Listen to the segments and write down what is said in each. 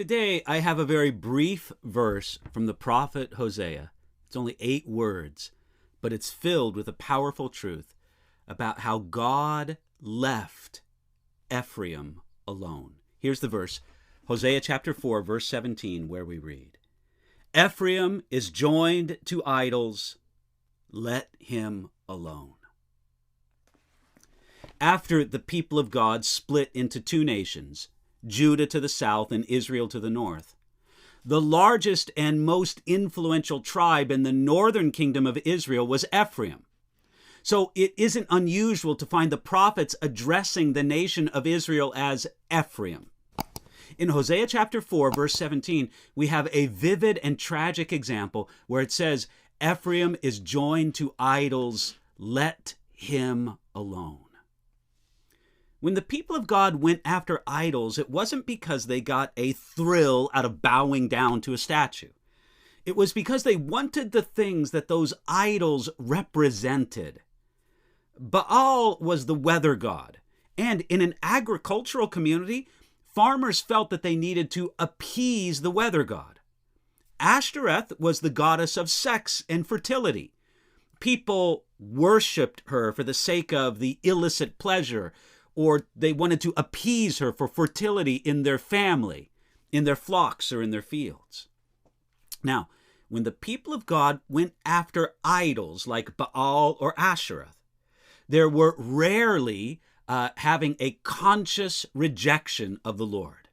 Today, I have a very brief verse from the prophet Hosea. It's only 8 words, but it's filled with a powerful truth about how God left Ephraim alone. Here's the verse, Hosea chapter 4, verse 17, where we read, "Ephraim is joined to idols, let him alone." After the people of God split into 2 nations, Judah to the south and Israel to the north, the largest and most influential tribe in the northern kingdom of Israel was Ephraim. So it isn't unusual to find the prophets addressing the nation of Israel as Ephraim. In Hosea chapter 4, verse 17, we have a vivid and tragic example where it says, "Ephraim is joined to idols, let him alone." When the people of God went after idols, it wasn't because they got a thrill out of bowing down to a statue. It was because they wanted the things that those idols represented. Baal was the weather god, and in an agricultural community, farmers felt that they needed to appease the weather god. Ashtoreth was the goddess of sex and fertility. People worshipped her for the sake of the illicit pleasure, or they wanted to appease her for fertility in their family, in their flocks, or in their fields. Now, when the people of God went after idols like Baal or Ashereth, there were rarely having a conscious rejection of the Lord.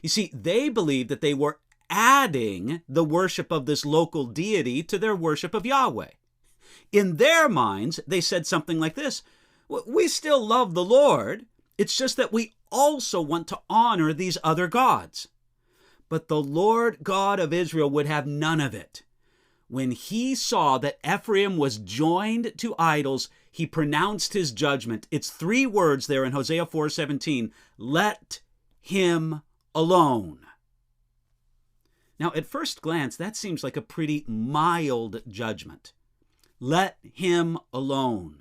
You see, they believed that they were adding the worship of this local deity to their worship of Yahweh. In their minds, they said something like this: "We still love the Lord. It's just that we also want to honor these other gods." But the Lord God of Israel would have none of it. When he saw that Ephraim was joined to idols, he pronounced his judgment. It's 3 words there in Hosea 4:17, "Let him alone." Now, at first glance, that seems like a pretty mild judgment. Let him alone.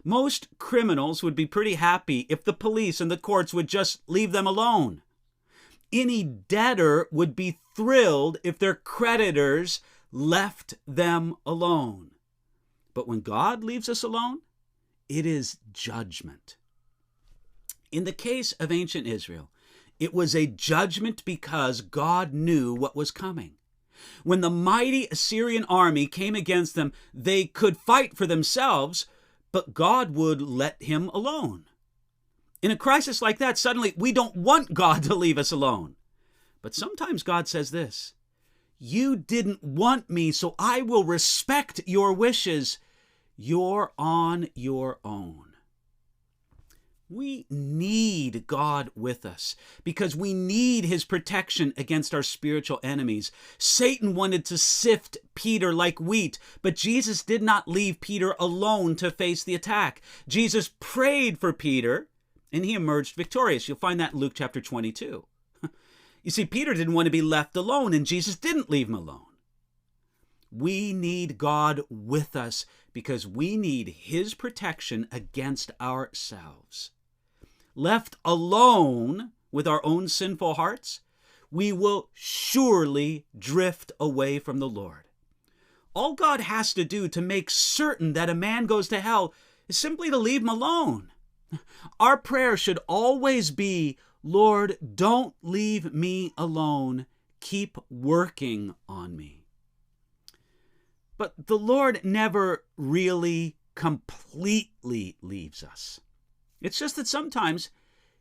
Most criminals would be pretty happy if the police and the courts would just leave them alone. Any debtor would be thrilled if their creditors left them alone. But when God leaves us alone, it is judgment. In the case of ancient Israel, it was a judgment because God knew what was coming. When the mighty Assyrian army came against them, they could fight for themselves, but God would let him alone. In a crisis like that, suddenly we don't want God to leave us alone. But sometimes God says this: "You didn't want me, so I will respect your wishes. You're on your own." We need God with us because we need his protection against our spiritual enemies. Satan wanted to sift Peter like wheat, but Jesus did not leave Peter alone to face the attack. Jesus prayed for Peter, and he emerged victorious. You'll find that in Luke chapter 22. You see, Peter didn't want to be left alone, and Jesus didn't leave him alone. We need God with us because we need his protection against ourselves. Left alone with our own sinful hearts, we will surely drift away from the Lord. All God has to do to make certain that a man goes to hell is simply to leave him alone. Our prayer should always be, "Lord, don't leave me alone. Keep working on me." But the Lord never really completely leaves us. It's just that sometimes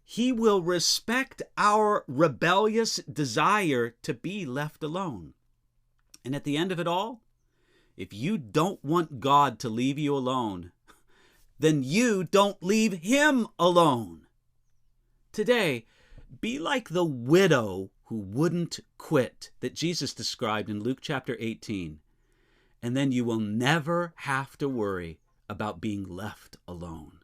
he will respect our rebellious desire to be left alone. And at the end of it all, if you don't want God to leave you alone, then you don't leave him alone. Today, be like the widow who wouldn't quit that Jesus described in Luke chapter 18, and then you will never have to worry about being left alone.